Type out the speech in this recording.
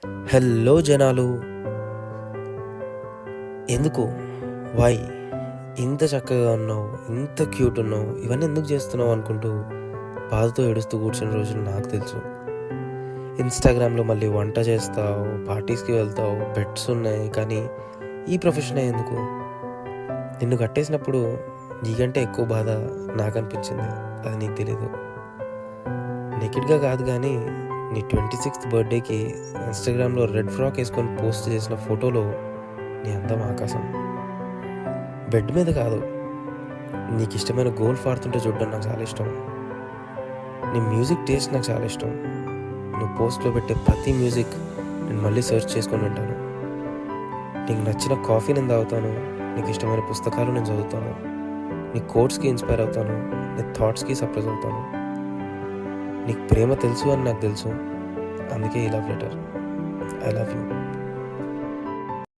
Hello జనాలు, ఎందుకు why ఇంత చక్కగా ఉన్నావు, ఇంత క్యూట్ ఉన్నావు, ఇవన్నీ ఎందుకు చేస్తున్నావు అనుకుంటూ బాధతో ఏడుస్తూ కూర్చున్న రోజులు నాకు తెలుసు. ఇన్స్టాగ్రామ్లో మళ్ళీ వంట చేస్తావు, పార్టీస్కి వెళ్తావు, బెట్స్ ఉన్నాయి, కానీ ఈ ప్రొఫెషనే ఎందుకు? నిన్ను కట్టేసినప్పుడు నీకంటే ఎక్కువ బాధ నాకు అనిపించింది. అది నీకు తెలీదు. నెకెడ్గా కాదు, కానీ నీ 26th బర్త్డేకి ఇన్స్టాగ్రామ్లో రెడ్ ఫ్రాక్ వేసుకొని పోస్ట్ చేసిన ఫోటోలో నీ అందం ఆకాశం. బెడ్ మీద కాదు, నీకు ఇష్టమైన గోల్ఫ్ ఆడుతుంటే చూడడం నాకు చాలా ఇష్టం. నీ మ్యూజిక్ టేస్ట్ నాకు చాలా ఇష్టం. నువ్వు పోస్ట్లో పెట్టే ప్రతి మ్యూజిక్ నేను మళ్ళీ సెర్చ్ చేసుకొని వింటాను. నీకు నచ్చిన కాఫీ నేను తాగుతాను, నీకు ఇష్టమైన పుస్తకాలు నేను చదువుతాను, నీ కోట్స్కి ఇన్స్పైర్ అవుతాను, నీ థాట్స్కి సర్ప్రైజ్ అవుతాను. నీకు ప్రేమ తెలుసు అని నాకు తెలుసు, అందుకే ఈ love letter. I love you.